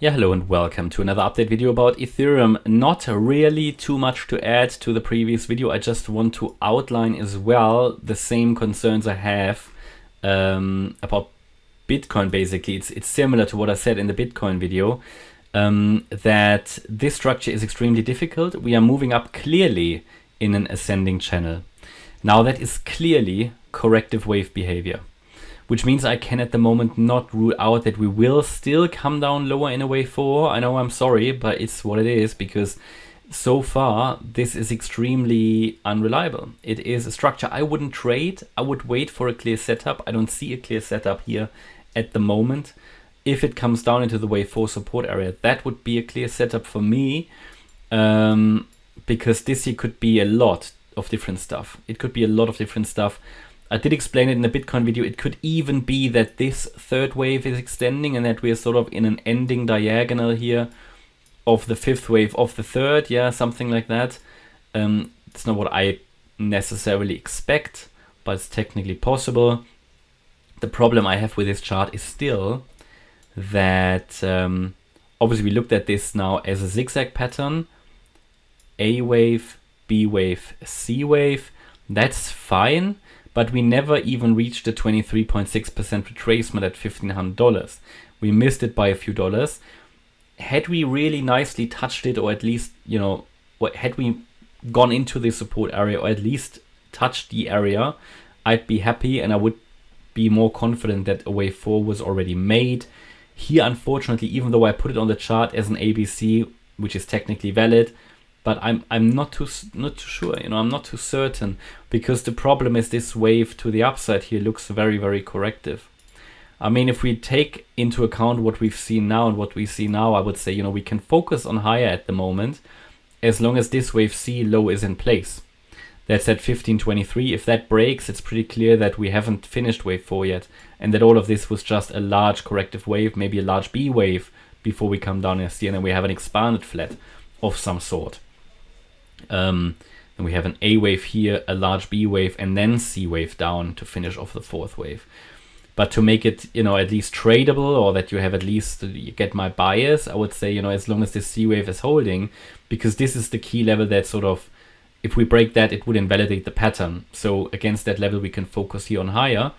Yeah, hello and welcome to another update video about Ethereum. Not really too much to add to the previous video. I just want to outline as well the same concerns I have about Bitcoin. Basically, it's similar to what I said in the Bitcoin video, that this structure is extremely difficult. We are moving up clearly in an ascending channel. Now that is clearly corrective wave behavior, which means I can at the moment not rule out that we will still come down lower in a wave 4. I know, I'm sorry, but it's what it is, because so far this is extremely unreliable. It is a structure I wouldn't trade. I would wait for a clear setup. I don't see a clear setup here at the moment. If it comes down into the wave 4 support area, that would be a clear setup for me, because this here could be a lot of different stuff. It could be a lot of different stuff. I did explain it in the Bitcoin video. It could even be that this third wave is extending and that we are sort of in an ending diagonal here of the fifth wave of the third. Yeah, something like that. It's not what I necessarily expect, but it's technically possible. The problem I have with this chart is still that obviously we looked at this now as a zigzag pattern. A wave, B wave, C wave. That's fine. But we never even reached the 23.6% retracement at $1,500. We missed it by a few dollars. Had we really nicely touched it, or at least, you know, had we gone into the support area, or at least touched the area, I'd be happy and I would be more confident that a wave 4 was already made. Here, unfortunately, even though I put it on the chart as an ABC, which is technically valid, but I'm not too sure, you know, I'm not too certain, because the problem is this wave to the upside here looks very, very corrective. I mean, if we take into account what we've seen now and what we see now, I would say, you know, we can focus on higher at the moment, as long as this wave C low is in place. That's at 1523. If that breaks, it's pretty clear that we haven't finished wave 4 yet, and that all of this was just a large corrective wave, maybe a large B wave before we come down and see, and then we have an expanded flat of some sort. And we have an A wave here, a large B wave, and then C wave down to finish off the fourth wave. But to make it, you know, at least tradable, or that you have at least, you get my bias, I would say, you know, as long as this C wave is holding, because this is the key level that sort of, if we break that, it would invalidate the pattern. So against that level, we can focus here on higher.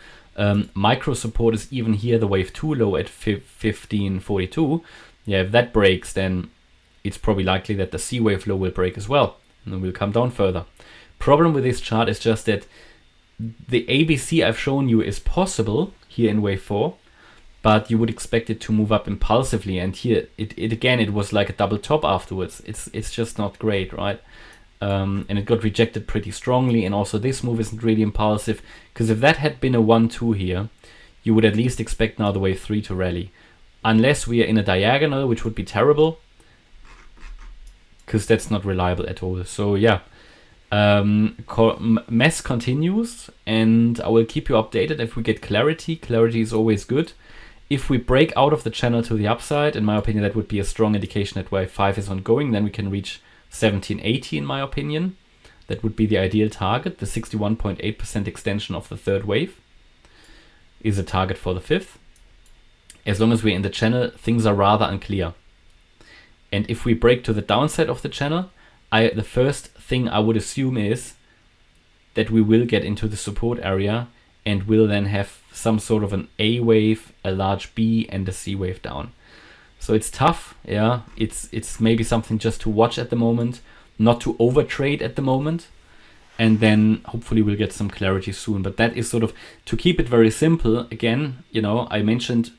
Micro support is even here, the wave 2 low at 1542. Yeah, if that breaks, then it's probably likely that the C wave low will break as well, and then we'll come down further. Problem with this chart is just that the ABC I've shown you is possible here in wave 4, but you would expect it to move up impulsively, and here it was like a double top afterwards. It's just not great, right? And it got rejected pretty strongly, and also this move isn't really impulsive, because if that had been a 1-2 here, you would at least expect now the wave 3 to rally, unless we are in a diagonal, which would be terrible, because that's not reliable at all. So yeah, mess continues, and I will keep you updated if we get clarity. Clarity is always good. If we break out of the channel to the upside, in my opinion, that would be a strong indication that wave 5 is ongoing. Then we can reach 1780, in my opinion. That would be the ideal target. The 61.8% extension of the third wave is a target for the fifth. As long as we're in the channel, things are rather unclear. And if we break to the downside of the channel, the first thing I would assume is that we will get into the support area and will then have some sort of an A wave, a large B, and a C wave down. So it's tough, yeah. It's maybe something just to watch at the moment, not to overtrade at the moment, and then hopefully we'll get some clarity soon. But that is sort of, to keep it very simple, again, you know, I mentioned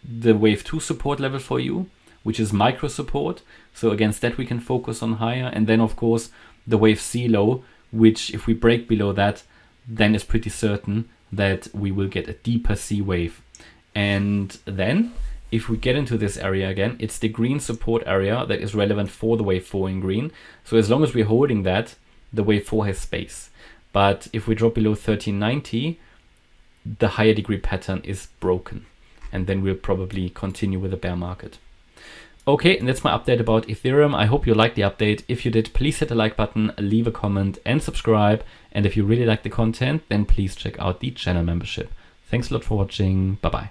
the wave 2 support level for you, which is micro support. So against that we can focus on higher. And then of course the wave C low, which if we break below that, then it's pretty certain that we will get a deeper C wave. And then if we get into this area again, it's the green support area that is relevant for the wave 4 in green. So as long as we're holding that, the wave 4 has space. But if we drop below 1390, the higher degree pattern is broken. And then we'll probably continue with the bear market. Okay, and that's my update about Ethereum. I hope you liked the update. If you did, please hit the like button, leave a comment, and subscribe. And if you really like the content, then please check out the channel membership. Thanks a lot for watching. Bye-bye.